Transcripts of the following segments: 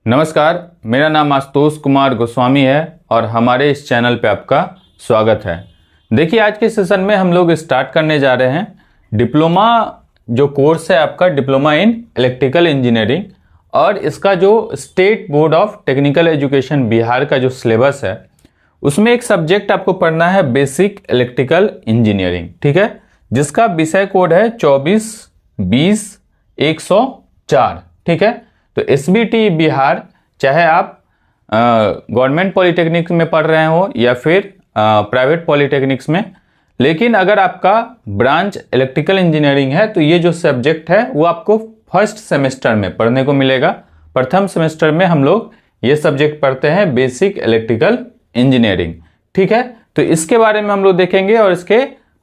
नमस्कार, मेरा नाम आशुतोष कुमार गोस्वामी है और हमारे इस चैनल पे आपका स्वागत है। देखिए, आज के सेशन में हम लोग स्टार्ट करने जा रहे हैं डिप्लोमा जो कोर्स है आपका, डिप्लोमा इन इलेक्ट्रिकल इंजीनियरिंग, और इसका जो state board of technical education Bihar का जो सिलेबस है उसमें एक सब्जेक्ट आपको पढ़ना है बेसिक इलेक्ट्रिकल इंजीनियरिंग, ठीक है, जिसका विषय कोड है 24-20-104, ठीक है। तो एसबीटी बिहार, चाहे आप गवर्नमेंट पॉलिटेक्निक्स में पढ़ रहे हो या फिर प्राइवेट पॉलिटेक्निक्स में, लेकिन अगर आपका ब्रांच इलेक्ट्रिकल इंजीनियरिंग है तो ये जो सब्जेक्ट है वो आपको फर्स्ट सेमेस्टर में पढ़ने को मिलेगा। प्रथम सेमेस्टर में हम लोग ये सब्जेक्ट पढ़ते हैं बेसिक इलेक्ट्रिकल इंजीनियरिंग, ठीक है। तो इसके बारे में हम लोग देखेंगे और इसके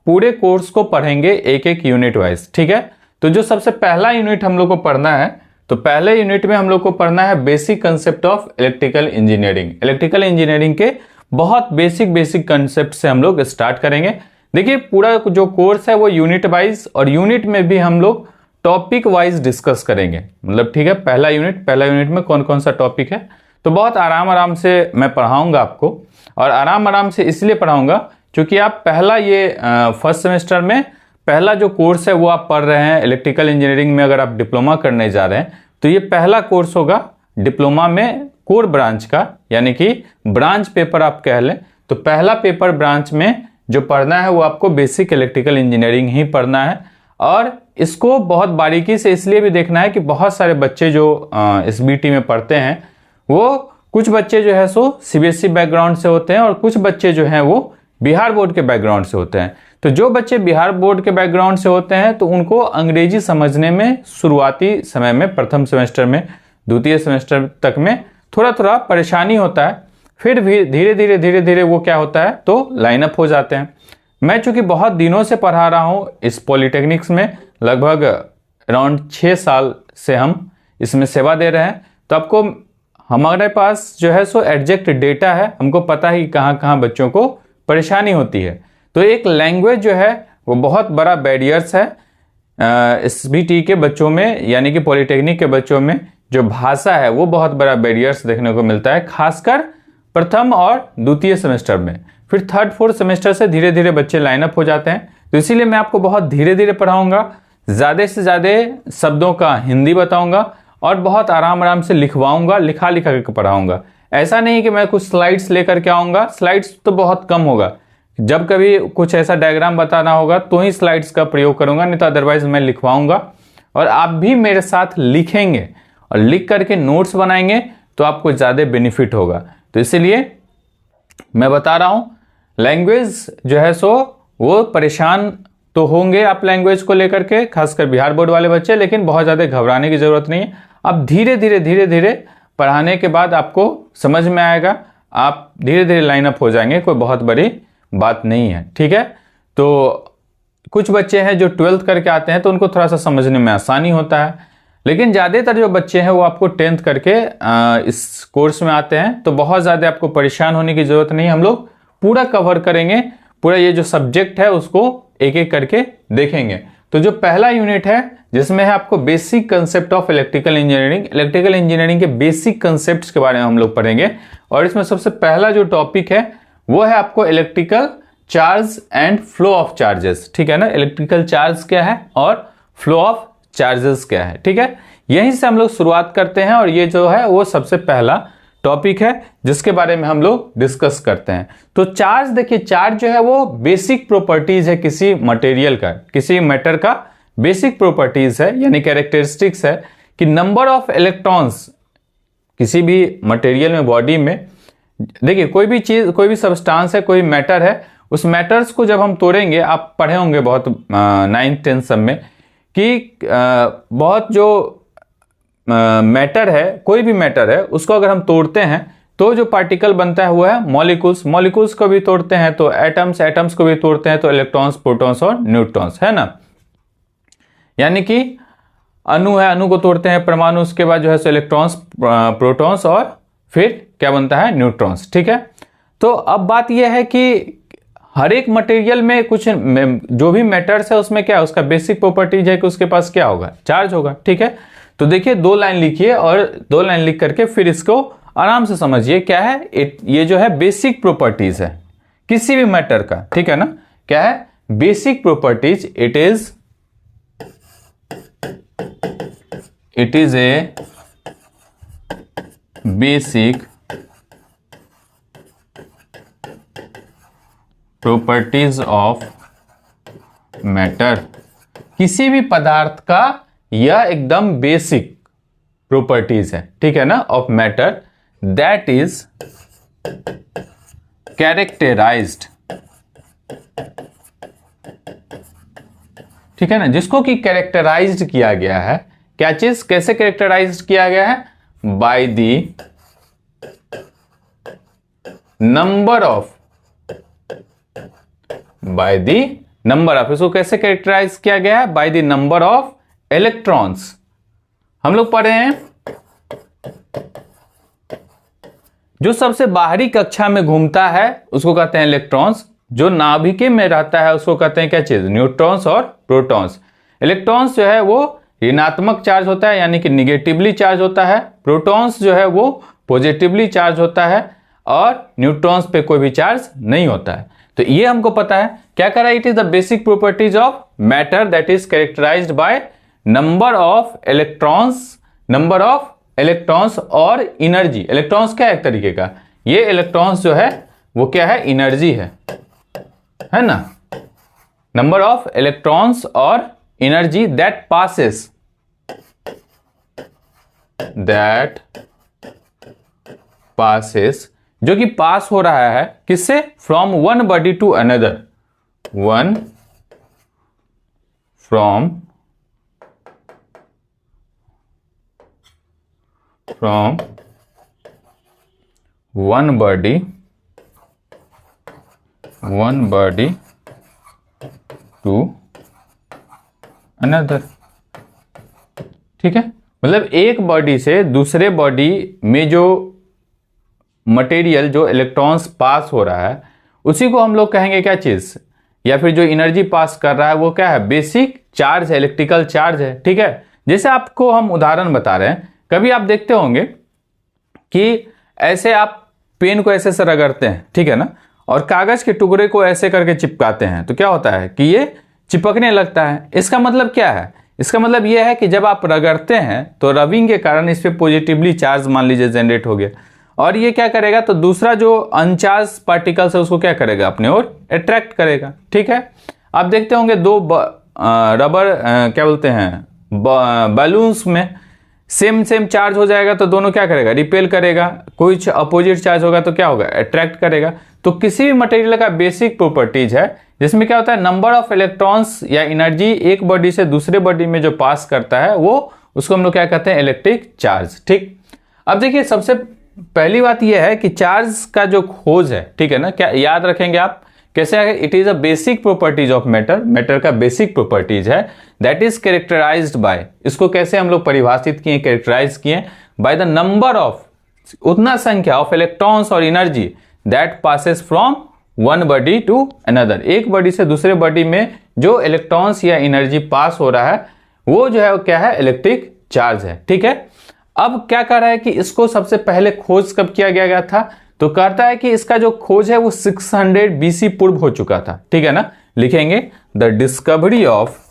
पूरे कोर्स को पढ़ेंगे एक एक यूनिट वाइज, ठीक है। तो जो सबसे पहला यूनिट हम लोग को पढ़ना है, तो पहले यूनिट में हम लोग को पढ़ना है basic concept of electrical engineering. Electrical engineering के बहुत बेसिक कंसेप्ट से हम लोग स्टार्ट करेंगे। देखिए, पूरा जो कोर्स है वो यूनिट वाइज, और यूनिट में भी हम लोग टॉपिक वाइज डिस्कस करेंगे, मतलब ठीक है। पहला यूनिट में कौन कौन सा टॉपिक है, तो बहुत आराम से मैं पढ़ाऊंगा आपको, और आराम से इसलिए पढ़ाऊंगा क्योंकि आप पहला ये फर्स्ट सेमेस्टर में पहला जो कोर्स है वो आप पढ़ रहे हैं इलेक्ट्रिकल इंजीनियरिंग में। अगर आप डिप्लोमा करने जा रहे हैं तो ये पहला कोर्स होगा डिप्लोमा में कोर ब्रांच का, यानी कि ब्रांच पेपर आप कह लें। तो पहला पेपर ब्रांच में जो पढ़ना है वो आपको बेसिक इलेक्ट्रिकल इंजीनियरिंग ही पढ़ना है, और इसको बहुत बारीकी से इसलिए भी देखना है कि बहुत सारे बच्चे जो एसबीटी में पढ़ते हैं वो कुछ बच्चे जो है सो सीबीएसई बैकग्राउंड से होते हैं और कुछ बच्चे जो हैं वो बिहार बोर्ड के बैकग्राउंड से होते हैं। तो जो बच्चे बिहार बोर्ड के बैकग्राउंड से होते हैं तो उनको अंग्रेजी समझने में शुरुआती समय में, प्रथम सेमेस्टर में, द्वितीय सेमेस्टर तक में थोड़ा परेशानी होता है। फिर भी धीरे धीरे वो क्या होता है तो लाइन अप हो जाते हैं। मैं चूंकि बहुत दिनों से पढ़ा रहा हूँ इस पॉलिटेक्निक्स में, लगभग अराउंड 6 साल से हम इसमें सेवा दे रहे हैं, तो आपको हमारे पास जो है सो एग्जैक्ट डेटा है, हमको पता है कि कहाँ बच्चों को परेशानी होती है। तो एक लैंग्वेज जो है वो बहुत बड़ा बैरियर्स है एसबीटी के बच्चों में, यानी कि पॉलिटेक्निक के बच्चों में जो भाषा है वो बहुत बड़ा बैरियर्स देखने को मिलता है, खासकर प्रथम और द्वितीय सेमेस्टर में। फिर थर्ड फोर्थ सेमेस्टर से धीरे धीरे बच्चे लाइन अप हो जाते हैं। तो इसीलिए मैं आपको बहुत धीरे धीरे पढ़ाऊंगा, ज़्यादा से ज़्यादा शब्दों का हिंदी बताऊंगा और बहुत आराम से लिखवाऊंगा, लिखा के पढ़ाऊंगा। ऐसा नहीं कि मैं कुछ स्लाइड्स लेकर के आऊँगा, स्लाइड्स तो बहुत कम होगा। जब कभी कुछ ऐसा डायग्राम बताना होगा तो ही स्लाइड्स का प्रयोग करूंगा, नहीं तो अदरवाइज मैं लिखवाऊंगा और आप भी मेरे साथ लिखेंगे और लिख करके नोट्स बनाएंगे तो आपको ज़्यादा बेनिफिट होगा। तो इसीलिए मैं बता रहा हूँ, लैंग्वेज जो है सो वो परेशान तो होंगे आप लैंग्वेज को लेकर के, खासकर बिहार बोर्ड वाले बच्चे, लेकिन बहुत ज़्यादा घबराने की ज़रूरत नहीं है। अब धीरे धीरे पढ़ाने के बाद आपको समझ में आएगा, आप धीरे धीरे लाइन अप हो जाएंगे, कोई बहुत बड़ी बात नहीं है, ठीक है। तो कुछ बच्चे हैं जो 12th करके आते हैं तो उनको थोड़ा सा समझने में आसानी होता है, लेकिन ज़्यादातर जो बच्चे हैं वो आपको 10th करके इस कोर्स में आते हैं, तो बहुत ज़्यादा आपको परेशान होने की ज़रूरत नहीं। हम लोग पूरा कवर करेंगे, पूरा ये जो सब्जेक्ट है उसको एक एक करके देखेंगे। तो जो पहला यूनिट है जिसमें है आपको basic concept of electrical engineering, electrical engineering के बेसिक कंसेप्ट्स के बारे में हम लोग पढ़ेंगे, और इसमें सबसे पहला जो टॉपिक है वो है आपको electrical charge and flow of charges, ठीक है ना। इलेक्ट्रिकल चार्ज क्या है और फ्लो ऑफ चार्जेस क्या है, ठीक है। यहीं से हम लोग शुरुआत करते हैं और ये जो है वो सबसे पहला टॉपिक है जिसके बारे में हम लोग डिस्कस करते हैं। तो चार्ज, देखिए, चार्ज जो है वो बेसिक प्रॉपर्टीज है किसी मटेरियल का, किसी मैटर का बेसिक प्रॉपर्टीज है, यानी कैरेक्टरिस्टिक्स है कि नंबर ऑफ इलेक्ट्रॉन्स किसी भी मटेरियल में, बॉडी में, देखिए कोई भी चीज, कोई भी सब्सटेंस है, कोई मैटर है, उस मैटर्स को जब हम तोड़ेंगे, आप पढ़े होंगे बहुत 9th 10th सब में कि बहुत जो मैटर है, कोई भी मैटर है, उसको अगर हम तोड़ते हैं तो जो पार्टिकल बनता है वो है मॉलिक्यूल्स। मॉलिक्यूल्स को भी तोड़ते हैं तो एटम्स, एटम्स को भी तोड़ते हैं तो इलेक्ट्रॉन्स, प्रोटॉन्स और न्यूट्रॉन्स, है ना। यानी कि अणु है, अणु को तोड़ते हैं परमाणु, उसके बाद जो है सो इलेक्ट्रॉन्स, प्रोटॉन्स और फिर क्या बनता है, न्यूट्रॉन्स, ठीक है। तो अब बात यह है कि हर एक मटेरियल में कुछ जो भी मैटर्स है उसमें क्या है, उसका बेसिक प्रॉपर्टीज है कि उसके पास क्या होगा, चार्ज होगा, ठीक है। तो देखिए 2 लाइन लिखिए और 2 लाइन लिख करके फिर इसको आराम से समझिए क्या है। ये जो है बेसिक प्रॉपर्टीज है किसी भी मैटर का, ठीक है ना। क्या है? Basic properties. It is a basic properties of matter. किसी भी पदार्थ का यह एकदम बेसिक प्रॉपर्टीज है, ठीक है ना, of matter, that is characterized, ठीक है ना, जिसको कि कैरेक्टराइज्ड किया गया है। क्या चीज? कैसे कैरेक्टराइज्ड किया गया है? बाय द नंबर ऑफ, इसको कैसे कैरेक्टराइज किया गया है? Bye the number of electrons. हम लोग पढ़े हैं जो सबसे बाहरी कक्षा में घूमता है उसको कहते हैं इलेक्ट्रॉन्स, जो नाभिक में रहता है उसको कहते हैं क्या चीज? न्यूट्रॉन्स और प्रोटॉन्स। इलेक्ट्रॉन्स जो है वो ऋणात्मक चार्ज होता है यानी कि निगेटिवली चार्ज होता है, प्रोटॉन्स जो है वो पॉजिटिवली चार्ज होता है और न्यूट्रॉन्स पे कोई भी चार्ज नहीं होता है। तो ये हमको पता है। क्या कर रहा है? It is the basic properties of matter that is characterized by number of electrons और एनर्जी। इलेक्ट्रॉन्स क्या है? एक तरीके का ये इलेक्ट्रॉन्स जो है वो क्या है? एनर्जी है ना। नंबर ऑफ इलेक्ट्रॉन्स और एनर्जी दैट पासेस, जो कि पास हो रहा है किससे? From one body to another, from one body to another, ठीक है। मतलब एक बॉडी से दूसरे बॉडी में जो मटेरियल, जो इलेक्ट्रॉन्स पास हो रहा है उसी को हम लोग कहेंगे क्या चीज? या फिर जो एनर्जी पास कर रहा है वो क्या है? बेसिक चार्ज है, इलेक्ट्रिकल चार्ज है, ठीक है। जैसे आपको हम उदाहरण बता रहे हैं, कभी आप देखते होंगे कि ऐसे आप पेन को ऐसे से रगड़ते हैं, ठीक है ना, और कागज के टुकड़े को ऐसे करके चिपकाते हैं तो क्या होता है कि ये चिपकने लगता है। इसका मतलब क्या है? इसका मतलब यह है कि जब आप रगड़ते हैं तो रबिंग के कारण इस पे पॉजिटिवली चार्ज मान लीजिए जनरेट हो गया, और ये क्या करेगा? तो दूसरा जो अनचार्ज पार्टिकल्स है उसको क्या करेगा? अपने ओर अट्रैक्ट करेगा, ठीक है। आप देखते होंगे दो रबर क्या बोलते हैं, बैलून्स में सेम चार्ज हो जाएगा तो दोनों क्या करेगा? रिपेल करेगा। कुछ अपोजिट चार्ज होगा तो क्या होगा? अट्रैक्ट करेगा। तो किसी भी मटेरियल का बेसिक प्रॉपर्टीज है जिसमें क्या होता है? नंबर ऑफ इलेक्ट्रॉन्स या एनर्जी एक बॉडी से दूसरे बॉडी में जो पास करता है वो, उसको हम लोग क्या कहते हैं? इलेक्ट्रिक चार्ज, ठीक। अब देखिए सबसे पहली बात यह है कि चार्ज का जो खोज है, ठीक है ना, क्या याद रखेंगे आप कैसे आगे? It is a basic properties of matter का बेसिक प्रॉपर्टीज है दैट इज कैरेक्टराइज्ड बाय, इसको कैसे हम लोग परिभाषित किए, कैरेक्टराइज किए? बाय द नंबर ऑफ, उतना संख्या ऑफ इलेक्ट्रॉन्स और energy that passes from one body to another. एक बॉडी से दूसरे बॉडी में जो इलेक्ट्रॉन्स या एनर्जी पास हो रहा है वो जो है वो क्या है? इलेक्ट्रिक चार्ज है, ठीक है। अब क्या कर रहा है कि इसको सबसे पहले खोज कब किया गया था? तो कहता है कि इसका जो खोज है वो 600 BC पूर्व हो चुका था, ठीक है ना। लिखेंगे द डिस्कवरी ऑफ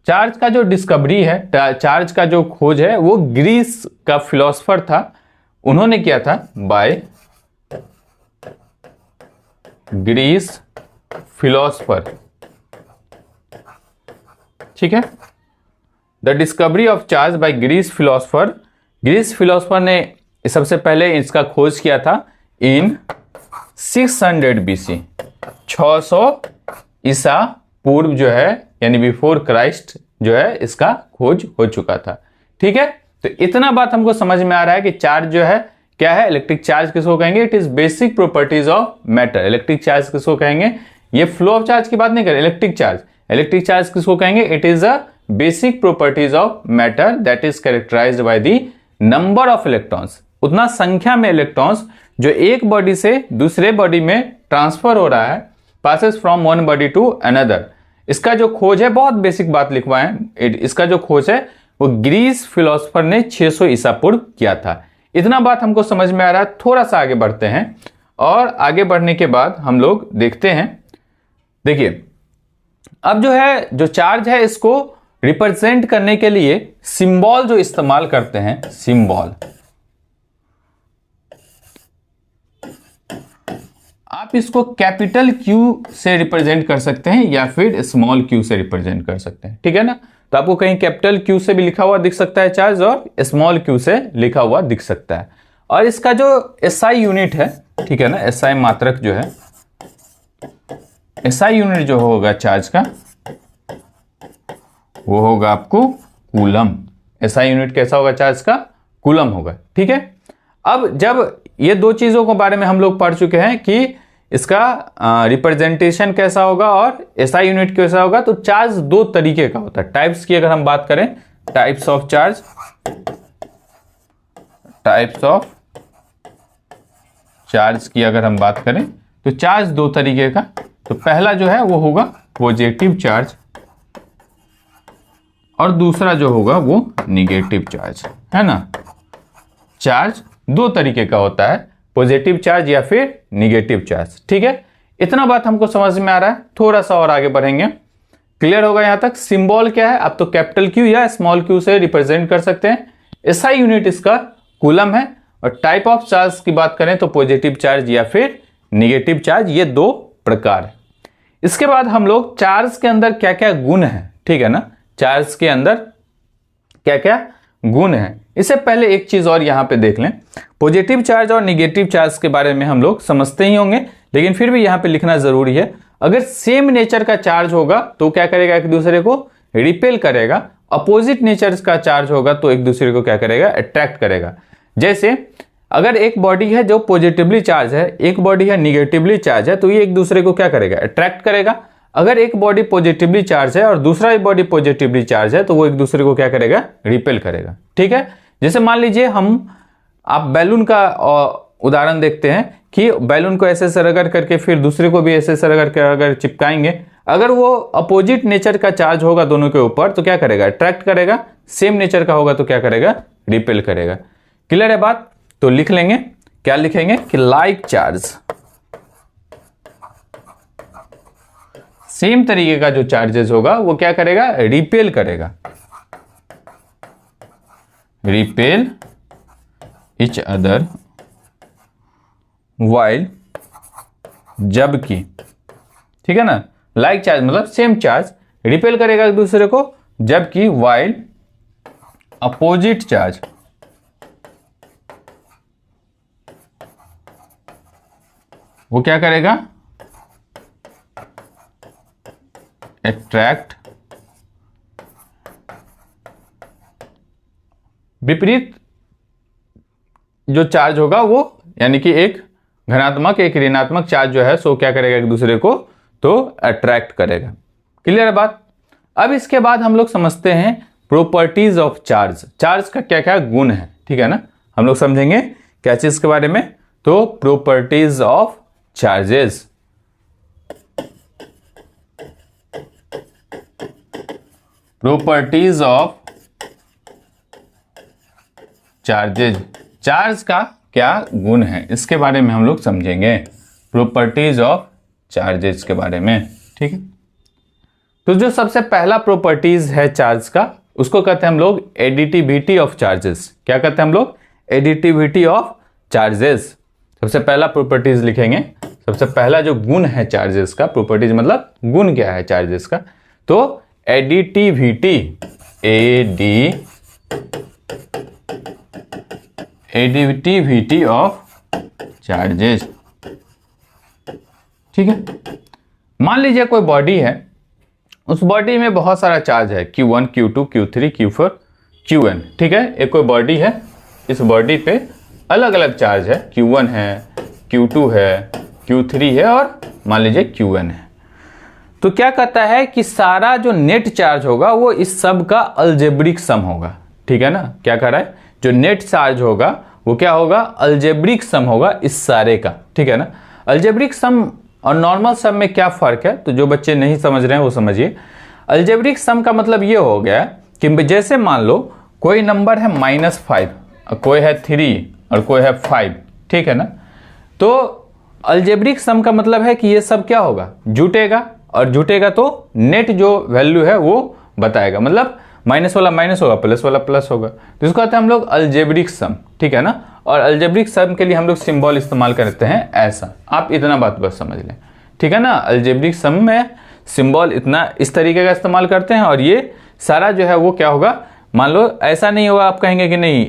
चार्ज का जो डिस्कवरी है, चार्ज का जो खोज है वो ग्रीस का फिलोसफर था, उन्होंने किया था बाय ग्रीस फिलोसफर, ठीक है। The discovery of charge by Greece philosopher ने सबसे पहले इसका खोज किया था इन 600 BC, 600 ईसा पूर्व जो है, यानी बिफोर क्राइस्ट जो है इसका खोज हो चुका था, ठीक है। तो इतना बात हमको समझ में आ रहा है कि चार्ज जो है क्या है? इलेक्ट्रिक चार्ज किसको कहेंगे? It is basic properties of matter. Electric charge किसको कहेंगे? ये फ्लो ऑफ चार्ज की बात नहीं करें, इलेक्ट्रिक चार्ज किसको कहेंगे? It is a basic properties of matter that is characterized by the number of electrons, उतना संख्या में इलेक्ट्रॉन्स जो एक बॉडी से दूसरे बॉडी में ट्रांसफर हो रहा है, passes from one body to another. इसका जो खोज है, बहुत बेसिक बात लिखवाएं, इसका जो खोज है वो ग्रीस फिलोसोफर ने 600 ईसा पूर्व किया था। इतना बात हमको समझ में आ रहा है। थोड़ा सा आगे बढ़ते हैं और आगे बढ़ने के बाद हम लोग देखते हैं, देखिए अब जो है जो चार्ज है इसको रिप्रेजेंट करने के लिए सिंबल जो इस्तेमाल करते हैं, सिंबल आप इसको कैपिटल क्यू से रिप्रेजेंट कर सकते हैं या फिर स्मॉल क्यू से रिप्रेजेंट कर सकते हैं, ठीक है ना। तो आपको कहीं कैपिटल क्यू से भी लिखा हुआ दिख सकता है चार्ज और स्मॉल क्यू से लिखा हुआ दिख सकता है। और इसका जो एसआई यूनिट है, ठीक है ना, एसआई मात्रक जो है, एसआई यूनिट जो होगा चार्ज का वो होगा आपको कूलम। एसआई यूनिट कैसा होगा चार्ज का? कूलम होगा, ठीक है। अब जब ये दो चीजों के बारे में हम लोग पढ़ चुके हैं कि इसका रिप्रेजेंटेशन कैसा होगा और एसआई यूनिट कैसा होगा, तो चार्ज दो तरीके का होता है। टाइप्स की अगर हम बात करें, types of charge, types of charge की अगर हम बात करें तो चार्ज दो तरीके का। तो पहला जो है वो होगा पॉजिटिव चार्ज और दूसरा जो होगा वो निगेटिव चार्ज, है ना। चार्ज दो तरीके का होता है, पॉजिटिव चार्ज या फिर निगेटिव चार्ज, ठीक है। इतना बात हमको समझ में आ रहा है। थोड़ा सा और आगे बढ़ेंगे, क्लियर होगा यहां तक। सिंबल क्या है, आप तो कैपिटल क्यू या स्मॉल क्यू से रिप्रेजेंट कर सकते हैं। एसआई यूनिट इसका कूलम है। और टाइप ऑफ चार्ज की बात करें तो पॉजिटिव चार्ज या फिर निगेटिव चार्ज, ये दो प्रकार है। इसके बाद हम लोग चार्ज के अंदर क्या क्या गुण है, ठीक है ना, चार्ज के अंदर क्या क्या गुण है, इससे पहले एक चीज और यहां पे देख लें। पॉजिटिव चार्ज और निगेटिव चार्ज के बारे में हम लोग समझते ही होंगे, लेकिन फिर भी यहां पे लिखना जरूरी है। अगर सेम नेचर का चार्ज होगा तो क्या करेगा, एक दूसरे को रिपेल करेगा। अपोजिट नेचर का चार्ज होगा तो एक दूसरे को क्या करेगा, अट्रैक्ट करेगा। जैसे अगर एक बॉडी है जो पॉजिटिवली चार्ज है, एक बॉडी है निगेटिवली चार्ज है, तो ये एक दूसरे को क्या करेगा, अट्रैक्ट करेगा। अगर एक बॉडी पॉजिटिवली चार्ज है और दूसरा बॉडी पॉजिटिवली चार्ज है तो वो एक दूसरे को क्या करेगा, रिपेल करेगा, ठीक है। जैसे मान लीजिए आप बैलून का उदाहरण देखते हैं कि बैलून को ऐसे रगड़ करके फिर दूसरे को भी ऐसे रगड़ कर अगर चिपकाएंगे, अगर वो अपोजिट नेचर का चार्ज होगा दोनों के ऊपर तो क्या करेगा, अट्रैक्ट करेगा। सेम नेचर का होगा तो क्या करेगा, रिपेल करेगा। क्लियर है बात? तो लिख लेंगे, क्या लिखेंगे कि लाइक चार्ज, सेम तरीके का जो चार्जेस होगा वो क्या करेगा, रिपेल करेगा, रिपेल इच अदर वाइल, जबकि, ठीक है ना। लाइक चार्ज मतलब सेम चार्ज रिपेल करेगा एक दूसरे को, जबकि वाइल अपोजिट चार्ज वो क्या करेगा, अट्रैक्ट। विपरीत जो चार्ज होगा वो यानी कि एक धनात्मक एक ऋणात्मक चार्ज जो है सो क्या करेगा, एक दूसरे को तो अट्रैक्ट करेगा। क्लियर है बात? अब इसके बाद हम लोग समझते हैं प्रॉपर्टीज ऑफ चार्ज। चार्ज का क्या क्या गुण है, ठीक है ना। हम लोग समझेंगे क्या चीज के बारे में, तो properties of charges. Properties of charges, charge का क्या गुण है इसके बारे में हम लोग समझेंगे, प्रॉपर्टीज ऑफ चार्जेस के बारे में, ठीक है। तो जो सबसे पहला प्रॉपर्टीज है चार्ज का उसको कहते हैं हम लोग एडिटिविटी ऑफ चार्जेस। क्या कहते हैं हम लोग, एडिटिविटी ऑफ चार्जेस। सबसे पहला प्रॉपर्टीज लिखेंगे, सबसे पहला जो गुण है चार्जेस का, प्रॉपर्टीज मतलब गुण क्या है चार्जेस का, तो एडिटिविटी, एडिटिविटी ऑफ चार्जेस, ठीक है। मान लीजिए कोई बॉडी है, उस बॉडी में बहुत सारा चार्ज है, Q1, Q2, Q3, Q4, Qn, ठीक है। एक कोई बॉडी है, इस बॉडी पे अलग अलग चार्ज है, Q1 है, Q2 है, Q3 है और मान लीजिए Qn है। तो क्या कहता है कि सारा जो नेट चार्ज होगा वो इस सब का अलजेब्रिक सम होगा, ठीक है ना। क्या कह रहा है, जो नेट चार्ज होगा वो क्या होगा, अलजेब्रिक सम होगा इस सारे का, ठीक है ना। अलजेब्रिक सम और नॉर्मल सम में क्या फ़र्क है, तो जो बच्चे नहीं समझ रहे हैं वो समझिए। अलजेब्रिक सम का मतलब ये हो गया कि जैसे मान लो कोई नंबर है -5, कोई है 3 और कोई है 5, ठीक है ना। तो अलजेब्रिक सम का मतलब है कि ये सब क्या होगा, जुटेगा, और जुटेगा तो नेट जो वैल्यू है वो बताएगा, मतलब माइनस वाला माइनस होगा, प्लस वाला प्लस होगा, तो इसको कहते हैं हम लोग अलजेब्रिक सम, ठीक है ना। और अलजेब्रिक सम के लिए हम लोग सिंबल इस्तेमाल करते हैं ऐसा, आप इतना बात बस समझ लें, ठीक है ना। अलजेब्रिक सम में सिंबल इतना इस तरीके का इस्तेमाल करते हैं, और ये सारा जो है वो क्या होगा, मान लो ऐसा नहीं होगा आप कहेंगे कि नहीं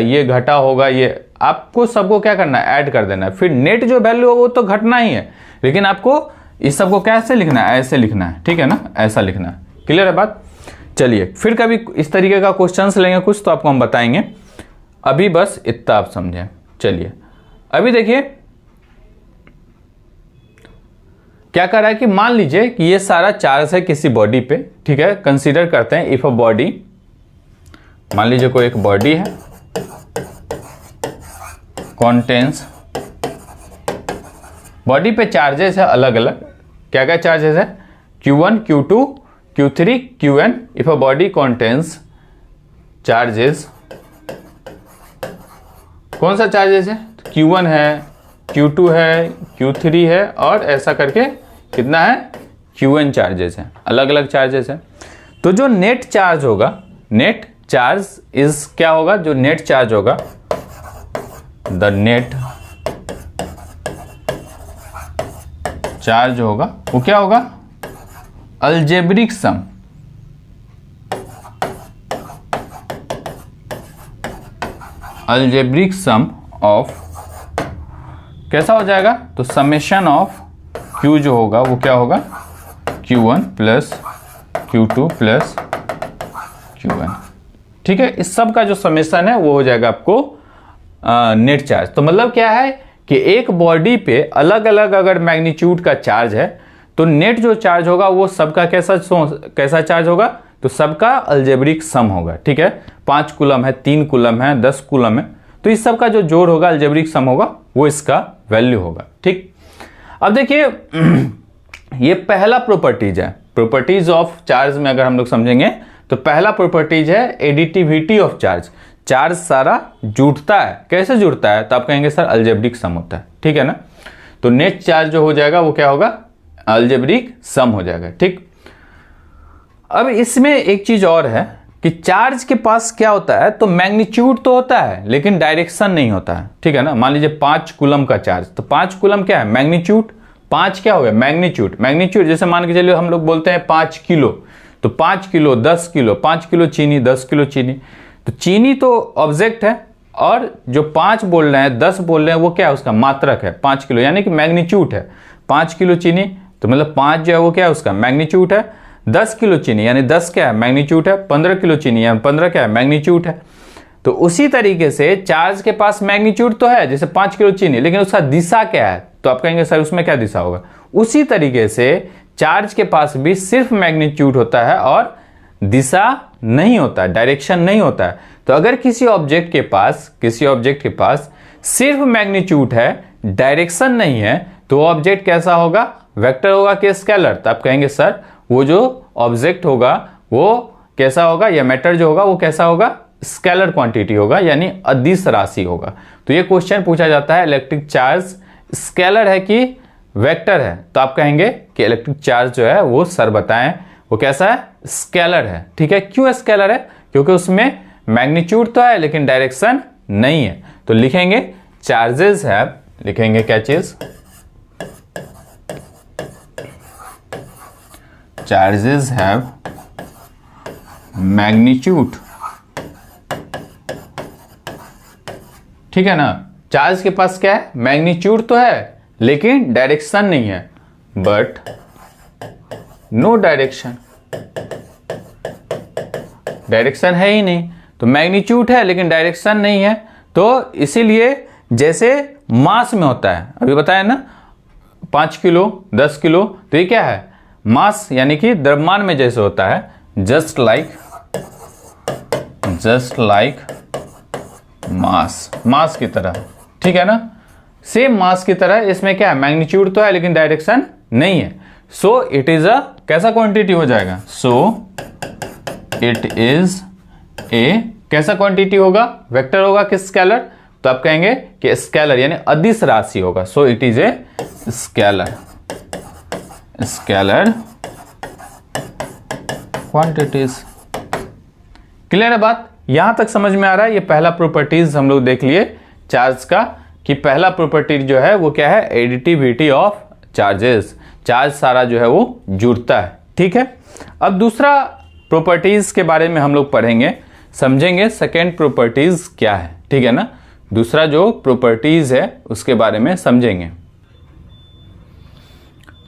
ये घटा होगा, ये आपको सबको क्या करना है, ऐड कर देना है, फिर नेट जो वैल्यू है वो तो घटना ही है, लेकिन आपको इस सबको कैसे लिखना है, ऐसे लिखना है, ठीक है ना, ऐसा लिखना है। क्लियर है बात। चलिए फिर कभी इस तरीके का क्वेश्चंस लेंगे कुछ तो आपको हम बताएंगे, अभी बस इतना आप समझें। चलिए अभी देखिए क्या कर रहा है कि मान लीजिए कि ये सारा चार्ज है किसी बॉडी पे, ठीक है। कंसीडर करते हैं इफ अ बॉडी, मान लीजिए कोई एक बॉडी है, कॉन्टेंस, बॉडी पे चार्जेस है अलग अलग, क्या क्या चार्जेस है, Q1, Q2, Q3, Qn। If a body contains charges, कौन सा चार्जेस है, Q1 है, Q2 है, Q3 है, और ऐसा करके कितना है, Qn चार्जेस है, अलग अलग चार्जेस है। तो जो नेट चार्ज होगा, नेट चार्ज इज क्या होगा, जो नेट चार्ज होगा, द नेट चार्ज होगा वो क्या होगा, algebraic sum, algebraic sum of कैसा हो जाएगा, तो समेशन ऑफ Q जो होगा वो क्या होगा, Q1 plus Q2 plus Q1, ठीक है। इस सब का जो समेशन है वो हो जाएगा आपको नेट चार्ज। तो मतलब क्या है कि एक बॉडी पे अलग अलग अगर मैग्नीट्यूड का चार्ज है तो नेट जो चार्ज होगा वो सबका कैसा चार्ज होगा, तो सबका अलजेब्रिक सम होगा, ठीक है। 5 कूलम है, 3 कूलम है, 10 कूलम है, तो इस सब का जो जोड़ होगा अलजेब्रिक सम होगा, वो इसका वैल्यू होगा, ठीक। अब देखिए ये पहला प्रॉपर्टीज है, प्रॉपर्टीज ऑफ चार्ज में अगर हम लोग समझेंगे तो पहला प्रॉपर्टीज है एडिटिविटी ऑफ चार्ज, चार्ज सारा जुड़ता है, कैसे जुड़ता है, तो आप कहेंगे सर अलजेब्रिक सम होता है, ठीक है ना। तो नेट चार्ज जो हो जाएगा वो क्या होगा, अलजेब्रिक सम हो जाएगा, ठीक। अब इसमें एक चीज और है कि चार्ज के पास क्या होता है, तो मैग्नीट्यूड तो होता है लेकिन डायरेक्शन नहीं होता है, ठीक है ना। मान लीजिए 5 कूलम का चार्ज, तो 5 कूलम क्या है, मैग्नीट्यूड, 5 क्या हो गया, मैग्नीट्यूड, मैग्नीट्यूड जैसे मान के चलिए हम लोग बोलते हैं 5 किलो, तो 5 किलो, 10 किलो, 5 किलो चीनी, 10 किलो चीनी, तो चीनी तो ऑब्जेक्ट है, और जो 5 बोल रहे हैं, 10 बोल रहे हैं, वो क्या है, उसका मात्रक है, 5 किलो यानी कि मैग्नीट्यूड है। 5 किलो चीनी तो मतलब 5 जो है वो क्या है, उसका मैग्नीट्यूड है। 10 किलो चीनी यानी 10 क्या है, मैग्नीट्यूड है। 15 किलो चीनी यानी 15 क्या है, मैग्नीट्यूड है। तो उसी तरीके से चार्ज के पास मैग्नीट्यूड तो है, जैसे 5 किलो चीनी, लेकिन उसका दिशा क्या है, तो आप कहेंगे सर उसमें क्या दिशा होगा। उसी तरीके से चार्ज के पास भी सिर्फ मैग्नीट्यूड होता है और दिशा नहीं होता है, डायरेक्शन नहीं होता है। तो अगर किसी ऑब्जेक्ट के पास सिर्फ मैग्नीट्यूड है, डायरेक्शन नहीं है, तो ऑब्जेक्ट कैसा होगा, वेक्टर होगा कि स्केलर। तो आप कहेंगे सर वो जो ऑब्जेक्ट होगा वो कैसा होगा, या मैटर जो होगा वो कैसा होगा, स्केलर क्वांटिटी होगा, यानी अदिश राशि होगा। तो ये क्वेश्चन पूछा जाता है इलेक्ट्रिक चार्ज स्केलर है कि वेक्टर है, तो आप कहेंगे कि इलेक्ट्रिक चार्ज जो है वो सर बताएं वो कैसा है, स्केलर है, ठीक है। क्यों स्केलर है, क्योंकि उसमें मैग्नीट्यूड तो है लेकिन डायरेक्शन नहीं है। तो लिखेंगे चार्जेस है, लिखेंगे क्या चीज, चार्जेस हैव मैग्नीट्यूड, ठीक है ना। चार्ज के पास क्या है, मैग्नीट्यूड तो है लेकिन डायरेक्शन नहीं है, बट नो डायरेक्शन, डायरेक्शन है ही नहीं। तो मैग्नीट्यूड है लेकिन डायरेक्शन नहीं है, तो इसीलिए जैसे मास में होता है, अभी बताया ना 5 किलो 10 किलो, तो ये क्या है, मास यानी कि द्रव्यमान में जैसे होता है, जस्ट लाइक मास, मास की तरह, ठीक है ना। सेम मास की तरह इसमें क्या है, मैग्नीट्यूड तो है लेकिन डायरेक्शन नहीं है। सो इट इज अ कैसा क्वांटिटी हो जाएगा, सो इट इज ए कैसा क्वांटिटी होगा, वेक्टर होगा कि स्केलर, तो आप कहेंगे कि स्केलर यानी अदिश राशि होगा। So it is a scalar, scalar quantities. Clear है बात, यहां तक समझ में आ रहा है। ये पहला प्रॉपर्टीज हम लोग देख लिए चार्ज का, कि पहला प्रॉपर्टी जो है वो क्या है, एडिटिविटी ऑफ चार्जेस, चार्ज सारा जो है वो जुड़ता है। ठीक है, अब दूसरा प्रॉपर्टीज के बारे में हम लोग पढ़ेंगे, समझेंगे सेकेंड प्रॉपर्टीज क्या है। ठीक है ना, दूसरा जो प्रॉपर्टीज है उसके बारे में समझेंगे।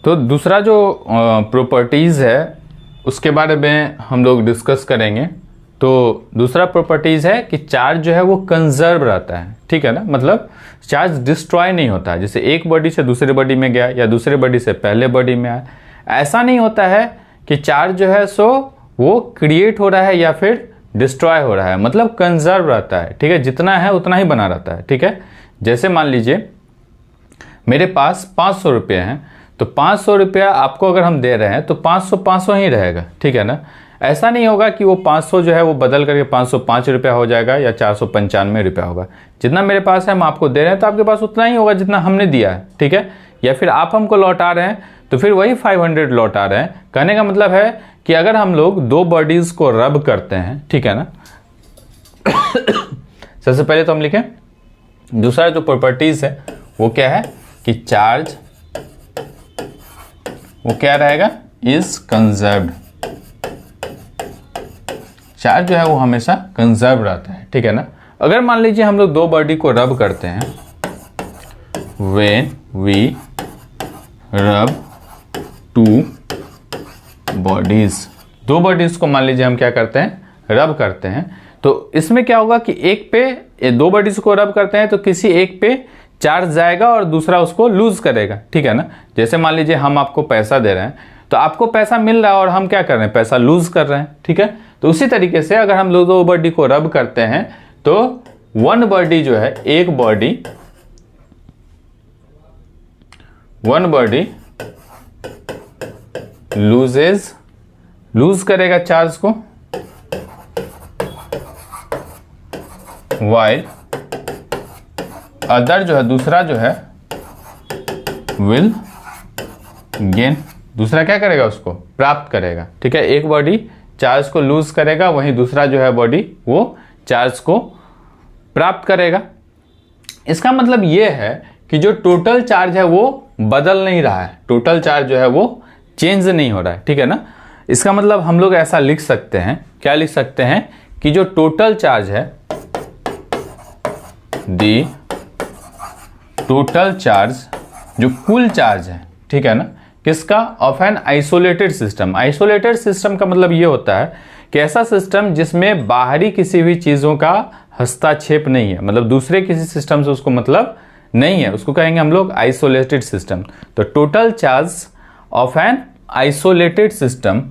तो दूसरा जो प्रॉपर्टीज है उसके बारे में हम लोग डिस्कस करेंगे। तो दूसरा प्रॉपर्टीज है कि चार्ज जो है वो कंजर्व रहता है। ठीक है ना, मतलब चार्ज डिस्ट्रॉय नहीं होता है, जैसे एक बॉडी से दूसरे बॉडी में गया या दूसरे बॉडी से पहले बॉडी में आया, ऐसा नहीं होता है कि चार्ज जो है सो वो क्रिएट हो रहा है या फिर डिस्ट्रॉय हो रहा है, मतलब कंजर्व रहता है। ठीक है, जितना है उतना ही बना रहता है। ठीक है, जैसे मान लीजिए मेरे पास 500 रुपये हैं, तो 500 रुपया आपको अगर हम दे रहे हैं तो 500 ही रहेगा। ठीक है ना, ऐसा नहीं होगा कि वो 500 जो है वो बदल करके 505 रुपया हो जाएगा या 495 रुपया होगा। जितना मेरे पास है हम आपको दे रहे हैं तो आपके पास उतना ही होगा जितना हमने दिया है। ठीक है, या फिर आप हमको लौटा रहे हैं तो फिर वही 500 लौटा रहे हैं। कहने का मतलब है कि अगर हम लोग दो बॉडीज को रब करते हैं, ठीक है ना, सबसे पहले तो हम लिखें दूसरा जो प्रॉपर्टीज है वो क्या है कि चार्ज वो क्या रहेगा, इज कंजर्व्ड। चार्ज जो है वो हमेशा कंजर्व रहता है। ठीक है ना, अगर मान लीजिए हम लोग दो बॉडी को रब करते हैं, व्हेन वी रब टू बॉडीज, दो बॉडीज को मान लीजिए हम क्या करते हैं, रब करते हैं, तो इसमें क्या होगा कि एक पे दो बॉडीज को रब करते हैं तो किसी एक पे चार्ज जाएगा और दूसरा उसको लूज करेगा। ठीक है ना, जैसे मान लीजिए हम आपको पैसा दे रहे हैं तो आपको पैसा मिल रहा है और हम क्या कर रहे हैं, पैसा लूज कर रहे हैं। ठीक है, तो उसी तरीके से अगर हम लोग दो बॉडी को रब करते हैं तो वन बॉडी जो है, एक बॉडी, वन बॉडी लूज करेगा चार्ज को, वाइल अदर जो है, दूसरा जो है विल गेन, दूसरा क्या करेगा, उसको प्राप्त करेगा। ठीक है, एक बॉडी चार्ज को लूज करेगा, वहीं दूसरा जो है बॉडी वो चार्ज को प्राप्त करेगा। इसका मतलब ये है कि जो टोटल चार्ज है वो बदल नहीं रहा है, टोटल चार्ज जो है वो चेंज नहीं हो रहा है। ठीक है ना, इसका मतलब हम लोग ऐसा लिख सकते हैं, क्या लिख सकते हैं कि जो टोटल चार्ज है, दी टोटल चार्ज, जो कुल चार्ज है, ठीक है ना, किसका, of an isolated system. Isolated system का मतलब ये होता है कि ऐसा सिस्टम जिसमें बाहरी किसी भी चीजों का हस्तक्षेप नहीं है, मतलब दूसरे किसी सिस्टम से उसको मतलब नहीं है, उसको कहेंगे हम लोग आइसोलेटेड सिस्टम। तो total charge of an isolated system,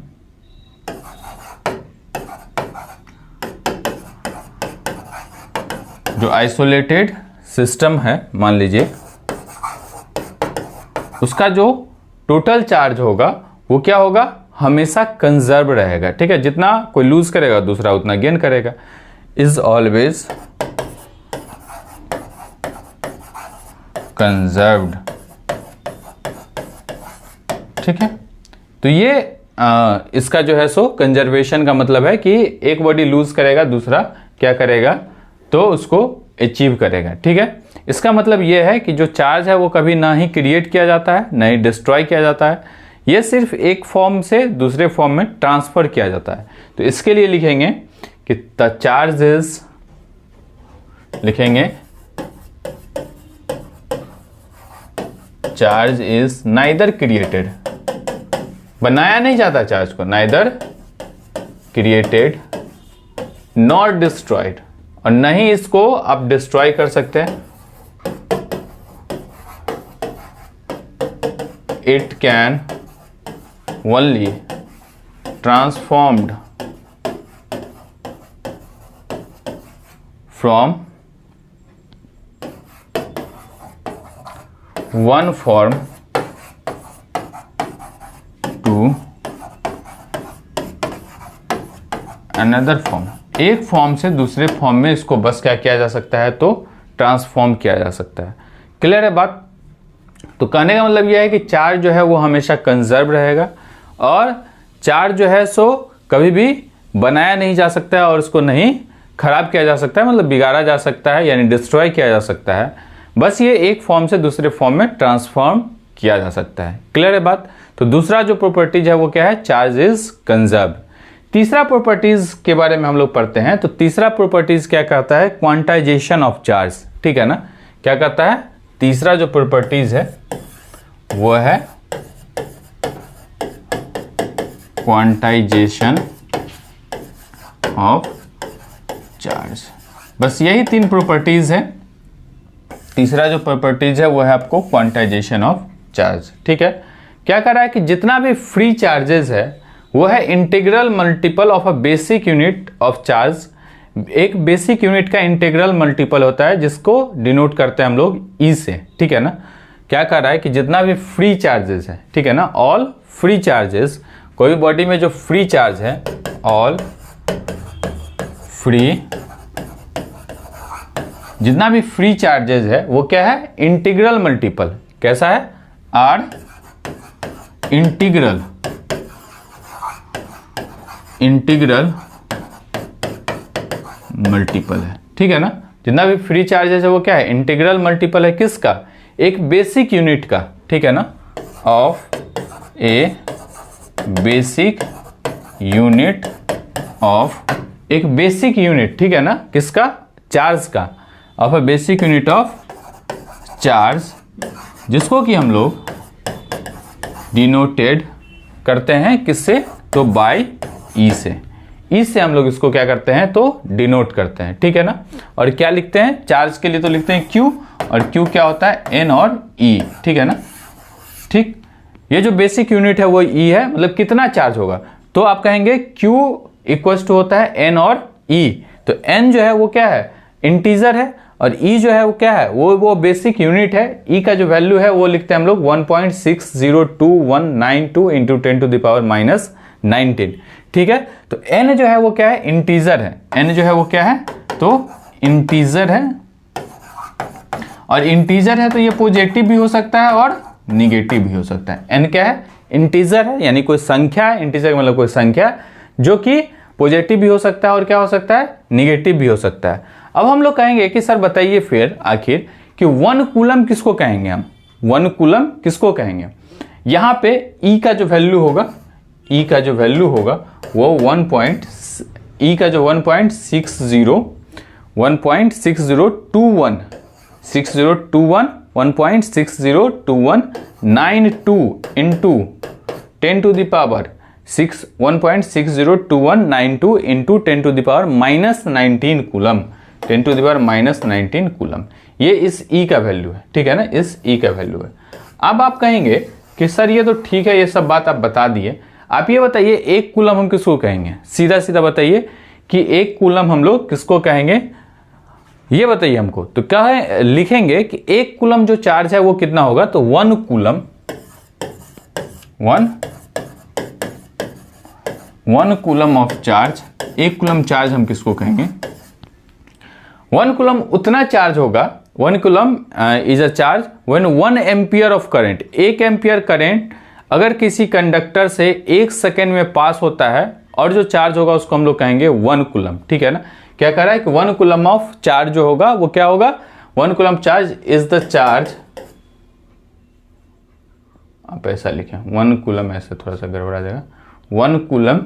जो आइसोलेटेड सिस्टम है मान लीजिए, उसका जो टोटल चार्ज होगा वो क्या होगा, हमेशा कंजर्व रहेगा। ठीक है, जितना कोई लूज करेगा दूसरा उतना गेन करेगा, इज ऑलवेज कंजर्व्ड। ठीक है, तो ये इसका जो है सो कंजर्वेशन का मतलब है कि एक बॉडी लूज करेगा दूसरा क्या करेगा, तो उसको अचीव करेगा। ठीक है, इसका मतलब यह है कि जो चार्ज है वो कभी ना ही क्रिएट किया जाता है ना ही डिस्ट्रॉय किया जाता है, ये सिर्फ एक फॉर्म से दूसरे फॉर्म में ट्रांसफर किया जाता है। तो इसके लिए लिखेंगे कि द चार्ज इज, लिखेंगे चार्ज इज नाइदर क्रिएटेड, बनाया नहीं जाता चार्ज को, नाइदर क्रिएटेड नॉट डिस्ट्रॉयड, और नहीं इसको आप डिस्ट्रॉय कर सकते हैं। It can only transformed from one form to another form, एक फॉर्म से दूसरे फॉर्म में इसको बस क्या किया जा सकता है, तो ट्रांसफॉर्म किया जा सकता है। क्लियर है बात? तो कहने का मतलब यह है कि चार्ज जो है वो हमेशा कंजर्व रहेगा और चार्ज जो है सो कभी भी बनाया नहीं जा सकता है और उसको नहीं खराब किया जा सकता है, मतलब बिगाड़ा जा सकता है यानी डिस्ट्रॉय किया जा सकता है। बस ये एक फॉर्म से दूसरे फॉर्म में ट्रांसफॉर्म किया जा सकता है। क्लियर है बात? तो दूसरा जो प्रॉपर्टीज है वो क्या है, चार्ज इज कंजर्व। तीसरा प्रॉपर्टीज के बारे में हम लोग पढ़ते हैं। तो तीसरा प्रॉपर्टीज क्या कहता है, क्वांटाइजेशन ऑफ चार्ज। ठीक है ना, क्या कहता है, तीसरा जो प्रॉपर्टीज है वो है क्वांटाइजेशन ऑफ चार्ज। बस यही तीन प्रॉपर्टीज है। तीसरा जो प्रॉपर्टीज है वो है आपको क्वांटाइजेशन ऑफ चार्ज। ठीक है, क्या कर रहा है कि जितना भी फ्री चार्जेस है वो है integral multiple of a basic unit of charge. एक बेसिक यूनिट का इंटीग्रल मल्टीपल होता है जिसको डिनोट करते हैं हम लोग ई से। ठीक है ना, क्या कर रहा है कि जितना भी फ्री चार्जेस है, ठीक है ना, ऑल फ्री चार्जेस, कोई बॉडी में जो फ्री चार्ज है, ऑल फ्री, जितना भी फ्री चार्जेस है वो क्या है, इंटीग्रल मल्टीपल। कैसा है, आर इंटीग्रल मल्टीपल है। ठीक है ना, जितना भी फ्री चार्जेस है वो क्या है, इंटीग्रल मल्टीपल है किसका, एक बेसिक यूनिट का। ठीक है ना, of A basic unit of, एक बेसिक यूनिट, ठीक है ना, किसका, चार्ज का, of a basic unit of charge, जिसको कि हम लोग डिनोटेड करते हैं किससे, तो बाय ई से। ई से हम लोग इसको क्या करते हैं, तो डिनोट करते हैं। ठीक है ना, और क्या लिखते हैं, चार्ज के लिए तो लिखते हैं क्यू, और क्यू क्या होता है, एन और ई। ठीक है ना, ठीक, ये जो बेसिक यूनिट है वो ई है, मतलब कितना चार्ज होगा, तो आप कहेंगे क्यू इक्वल्स टू होता है एन और ई। तो एन जो है वो क्या है, इंटीजर है, और ई जो है वो क्या है, वो बेसिक यूनिट है। ई का जो वैल्यू है वो लिखते हैं हम लोग 1.602192 into 10 to the power minus 19। ठीक है, तो एन जो है वो क्या है, इंटीजर है। एन जो है वो क्या है, तो इंटीजर है, और इंटीजर है तो ये पॉजिटिव भी हो सकता है और निगेटिव भी हो सकता है। एन क्या है, इंटीजर है, यानी कोई संख्या है, इंटीजर मतलब कोई संख्या जो कि पॉजिटिव भी हो सकता है और क्या हो सकता है, निगेटिव भी हो सकता है। अब हम लोग कहेंगे कि सर बताइए फिर आखिर कि 1 कूलम किसको कहेंगे हम, 1 कूलम किसको कहेंगे। यहां पे ई का जो वैल्यू होगा, ई का जो वैल्यू होगा वो 1.6021 1.602192 into 10 to the power 1.602192 into 10 to the power minus 19 coulomb, 10 to the power minus 19 coulomb. ये इस ई का वैल्यू है। ठीक है ना, इस ई का वैल्यू है। अब आप कहेंगे कि सर ये तो ठीक है, ये सब बात आप बता दिए, आप ये बताइए 1 कूलम हम किसको कहेंगे, सीधा सीधा बताइए कि 1 कूलम हम लोग किसको कहेंगे, ये बताइए हमको। तो क्या है, लिखेंगे कि 1 कूलम जो चार्ज है वो कितना होगा, तो 1 coulomb, 1 coulomb of charge, 1 coulomb charge हम किसको कहेंगे, 1 कूलम उतना चार्ज होगा, 1 coulomb is a charge when 1 ampere of current, 1 ampere current अगर किसी कंडक्टर से 1 सेकेंड में पास होता है, और जो चार्ज होगा उसको हम लोग कहेंगे 1 कूलम। ठीक है ना, क्या कह रहा है कि 1 कूलम ऑफ चार्ज जो होगा वो क्या होगा, 1 coulomb charge is the charge, आप ऐसा लिखें 1 कूलम, ऐसे थोड़ा सा गड़बड़ा जाएगा, 1 कूलम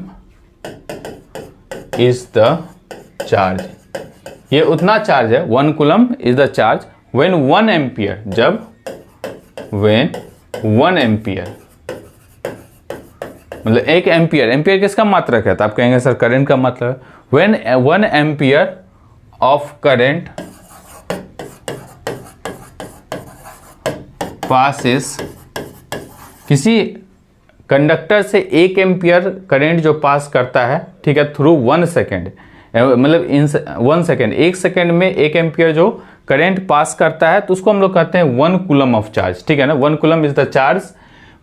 इज द चार्ज, ये उतना चार्ज है, 1 coulomb is the charge when 1 ampere, जब व्हेन 1 एम्पियर, मतलब 1 एम्पियर, एम्पियर किसका मात्रक है, तो आप कहेंगे सर करंट का मात्रक, when 1 ampere of current passes, किसी कंडक्टर से 1 एम्पियर करंट जो पास करता है, ठीक है, थ्रू 1 सेकेंड, मतलब इन 1 सेकेंड, 1 सेकेंड में 1 एम्पियर जो करंट पास करता है तो उसको हम लोग कहते हैं 1 कूलम ऑफ चार्ज, ठीक है ना। 1 coulomb is the charge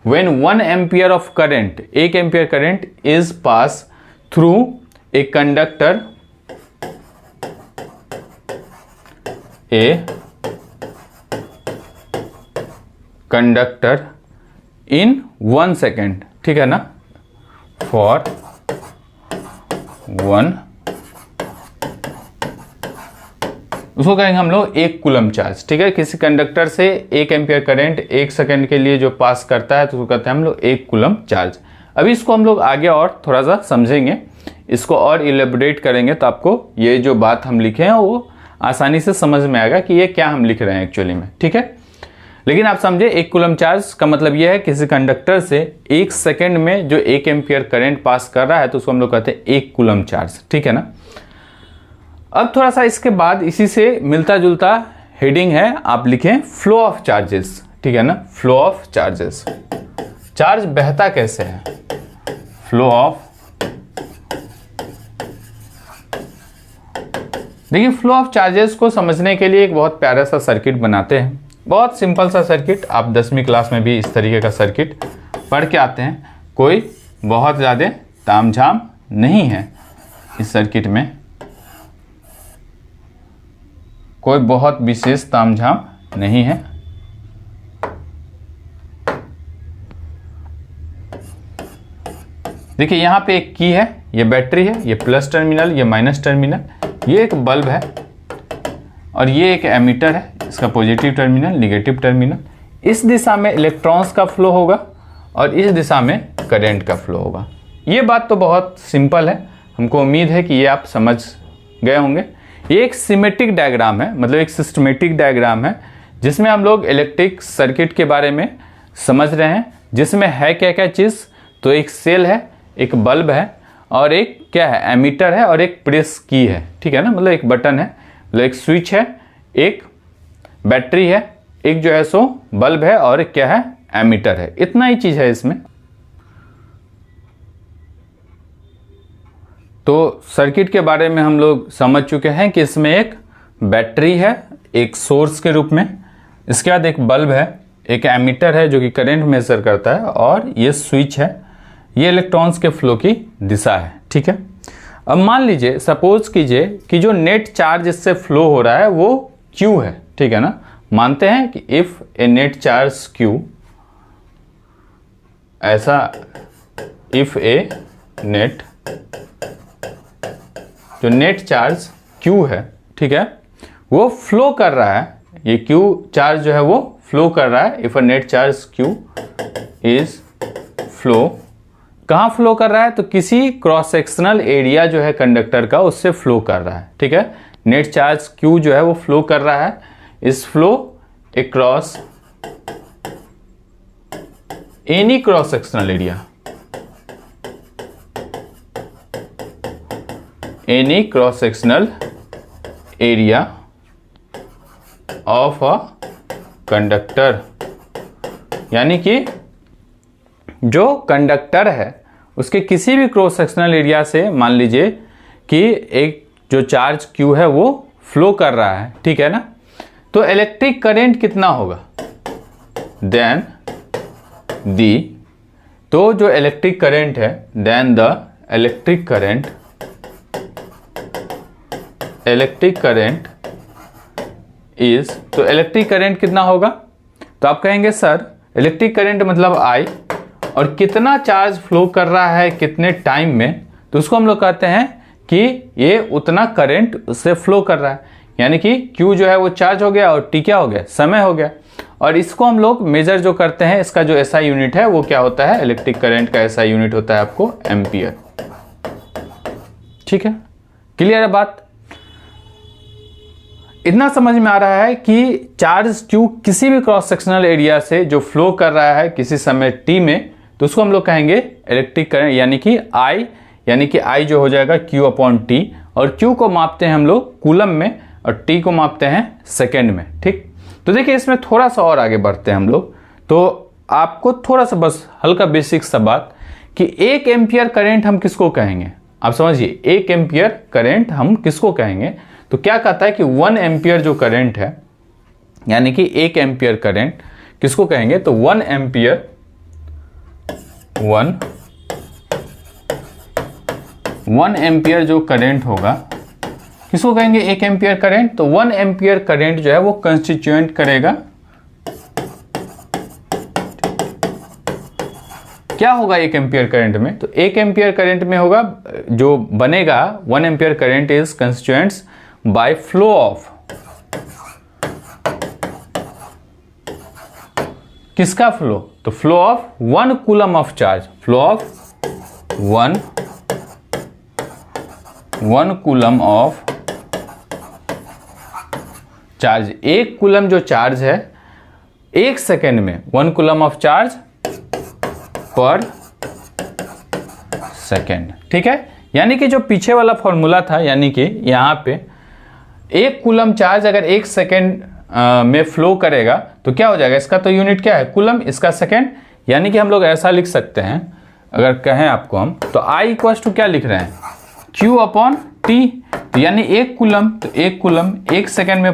when 1 ampere of current, 1 ampere current is pass through a conductor, a conductor in 1 second, ठीक है ना, फॉर 1, उसको कहेंगे हम लोग 1 कूलम चार्ज, ठीक है। किसी कंडक्टर से 1 एम्पियर करंट 1 सेकंड के लिए जो पास करता है तो उसको कहते हैं हम लोग 1 कूलम चार्ज। अभी इसको हम लोग आगे और थोड़ा सा समझेंगे, इसको और इलेबोरेट करेंगे तो आपको ये जो बात हम लिखे हैं वो आसानी से समझ में आएगा कि ये क्या हम लिख रहे हैं एक्चुअली में, ठीक है। लेकिन आप समझे 1 कूलम चार्ज का मतलब ये है किसी कंडक्टर से 1 सेकेंड में जो 1 एम्पियर करंट पास कर रहा है तो उसको हम लोग कहते हैं 1 कूलम चार्ज, ठीक है ना। अब थोड़ा सा इसके बाद इसी से मिलता जुलता हेडिंग है, आप लिखें फ्लो ऑफ चार्जेस, ठीक है ना, फ्लो ऑफ चार्जेस। चार्ज बहता कैसे है, फ्लो ऑफ, देखिए फ्लो ऑफ चार्जेस को समझने के लिए एक बहुत प्यारा सा सर्किट बनाते हैं, बहुत सिंपल सा सर्किट। आप 10वीं क्लास में भी इस तरीके का सर्किट पढ़ के आते हैं, कोई बहुत ज़्यादा तामझाम नहीं है इस सर्किट में, कोई बहुत विशेष तामझाम नहीं है। देखिए यहाँ पे एक की है, ये बैटरी है, ये प्लस टर्मिनल, ये माइनस टर्मिनल, ये एक बल्ब है और ये एक एमीटर है, इसका पॉजिटिव टर्मिनल, नेगेटिव टर्मिनल। इस दिशा में इलेक्ट्रॉन्स का फ्लो होगा और इस दिशा में करंट का फ्लो होगा। ये बात तो बहुत सिंपल है, हमको उम्मीद है कि ये आप समझ गए होंगे। ये एक सिमेट्रिक डायग्राम है, मतलब एक सिस्टमेटिक डायग्राम है जिसमें हम लोग इलेक्ट्रिक सर्किट के बारे में समझ रहे हैं, जिसमें है क्या क्या चीज़, तो एक सेल है, एक बल्ब है और एक क्या है, एमीटर है और एक प्रेस की है, ठीक है ना, मतलब एक बटन है, मतलब एक स्विच है, एक बैटरी है, एक जो है सो बल्ब है और एक क्या है, एमीटर है। इतना ही चीज़ है इसमें। तो सर्किट के बारे में हम लोग समझ चुके हैं कि इसमें एक बैटरी है एक सोर्स के रूप में, इसके बाद एक बल्ब है, एक एमीटर है जो कि करंट मेजर करता है और ये स्विच है, ये इलेक्ट्रॉन्स के फ्लो की दिशा है, ठीक है। अब मान लीजिए, सपोज कीजिए कि जो नेट चार्ज इससे फ्लो हो रहा है वो Q है, ठीक है ना। मानते हैं कि if A net charge Q, ऐसा इफ ए नेट, जो नेट चार्ज Q है, ठीक है, वो फ्लो कर रहा है, ये Q चार्ज जो है वो फ्लो कर रहा है। If a net charge Q is flow, कहाँ फ्लो कर रहा है, तो किसी क्रॉस सेक्शनल एरिया जो है कंडक्टर का उससे फ्लो कर रहा है, ठीक है। नेट चार्ज Q जो है वो फ्लो कर रहा है, इस flow across any cross sectional area, any cross sectional area of a conductor, यानी कि जो कंडक्टर है उसके किसी भी क्रॉस सेक्शनल एरिया से मान लीजिए कि एक जो चार्ज Q है वो फ्लो कर रहा है, ठीक है ना। तो इलेक्ट्रिक करंट कितना होगा, देन दी, तो जो इलेक्ट्रिक करंट है, then the electric current, electric current is, तो इलेक्ट्रिक करंट कितना होगा, तो आप कहेंगे सर इलेक्ट्रिक करंट मतलब I, और कितना चार्ज फ्लो कर रहा है कितने टाइम में, तो उसको हम लोग कहते हैं कि ये उतना करंट उससे फ्लो कर रहा है, यानी कि Q जो है वो चार्ज हो गया और T क्या हो गया, समय हो गया। और इसको हम लोग मेजर जो करते हैं, इसका जो SI यूनिट है वो क्या होता है, इलेक्ट्रिक करंट का SI यूनिट होता है आपको एम्पियर, ठीक है। क्लियर है बात, इतना समझ में आ रहा है कि चार्ज Q किसी भी क्रॉस सेक्शनल एरिया से जो फ्लो कर रहा है किसी समय T में, तो उसको हम लोग कहेंगे इलेक्ट्रिक करंट, यानी कि I, यानी कि I जो हो जाएगा Q/T, और Q को मापते हैं हम लोग कूलम में और T को मापते हैं सेकेंड में, ठीक। तो देखिए इसमें थोड़ा सा और आगे बढ़ते हैं हम लोग, तो आपको थोड़ा सा बस हल्का बेसिक सा बात कि 1 एम्पियर करंट हम किसको कहेंगे, आप समझिए 1 एम्पियर करंट हम किसको कहेंगे, तो क्या कहता है कि 1 एम्पियर जो करंट है, यानी कि 1 एम्पियर करंट किसको कहेंगे, तो 1 एम्पियर जो करंट होगा किसको कहेंगे, 1 एम्पियर करंट। तो 1 एम्पियर करंट जो है वो कंस्टिट्यूएंट करेगा, क्या होगा 1 एम्पियर करंट में, तो 1 एम्पियर करंट में होगा जो बनेगा 1 ampere current is constituents by flow of, किसका फ्लो, तो flow of 1 coulomb of charge, flow of 1 coulomb of charge. 1 coulomb जो चार्ज है 1 सेकेंड में 1 coulomb of charge per second, ठीक है। यानी कि जो पीछे वाला फॉर्मूला था, यानी कि यहां पे 1 कूलम चार्ज अगर 1 सेकेंड में फ्लो करेगा तो क्या हो जाएगा, इसका तो यूनिट क्या है कूलम, इसका सेकेंड। यानी कि हम लोग ऐसा लिख सकते हैं, अगर कहें आपको हम, तो I इक्वल टू क्या लिख रहे हैं, Q अपॉन T। तो यानी 1 कूलम, तो 1 कूलम 1 सेकेंड में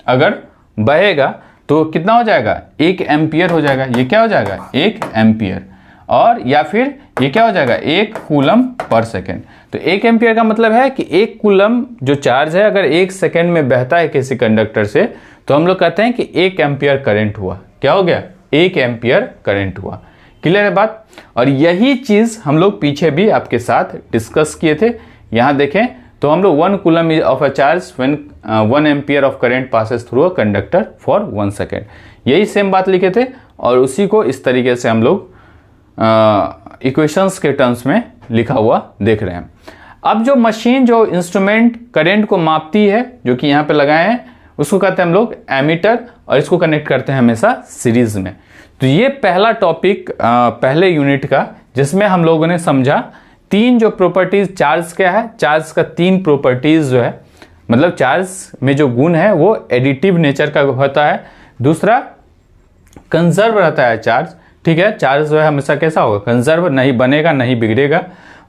अगर बहेगा तो कितना हो जाएगा, 1 एम्पियर हो जाएगा। ये क्या हो जाएगा, 1 एम्पियर, और या फिर ये क्या हो जाएगा, 1 कूलम पर सेकेंड। तो 1 एम्पियर का मतलब है कि 1 कूलम जो चार्ज है अगर 1 सेकेंड में बहता है किसी कंडक्टर से, तो हम लोग कहते हैं कि 1 एम्पियर करंट हुआ। क्या हो गया, 1 एम्पियर करंट हुआ। क्लियर है बात। और यही चीज हम लोग पीछे भी आपके साथ डिस्कस किए थे। यहां देखें तो हम लोग 1 coulomb of a charge when 1 ampere of current passes through a conductor for 1 second, यही सेम बात लिखे थे। और उसी को इस तरीके से हम लोग इक्वेशंस के टर्म्स में लिखा हुआ देख रहे हैं। अब जो मशीन, जो इंस्ट्रूमेंट करंट को मापती है, जो कि यहाँ पे लगाए हैं, उसको कहते हैं हम लोग एमीटर, और इसको कनेक्ट करते हैं हमेशा सीरीज में। तो ये पहला टॉपिक पहले यूनिट का, जिसमें हम लोगों ने समझा 3 जो प्रॉपर्टीज, चार्ज क्या है, चार्ज का 3 प्रॉपर्टीज जो है, मतलब चार्ज में जो गुण है वो एडिटिव नेचर का होता है। दूसरा कंजर्व रहता है चार्ज, ठीक है। चार्ज जो है हमेशा कैसा होगा, कंजर्व, नहीं बनेगा नहीं बिगड़ेगा,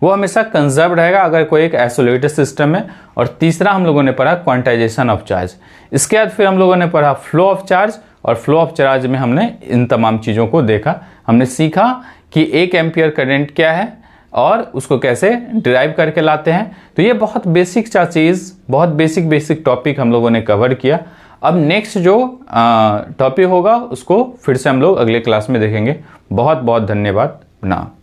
वो हमेशा कंजर्व रहेगा अगर कोई एक आइसोलेटेड सिस्टम है। और तीसरा हम लोगों ने पढ़ा क्वांटाइजेशन ऑफ चार्ज। इसके बाद फिर हम लोगों ने पढ़ा फ्लो ऑफ चार्ज, और फ्लो ऑफ चार्ज में हमने इन तमाम चीज़ों को देखा। हमने सीखा कि 1 एम्पियर करंट क्या है और उसको कैसे डिराइव करके लाते हैं। तो ये बहुत बेसिक सा चीज़, बहुत बेसिक टॉपिक हम लोगों ने कवर किया। अब नेक्स्ट जो टॉपिक होगा उसको फिर से हम लोग अगले क्लास में देखेंगे। बहुत बहुत धन्यवाद। प्रणाम।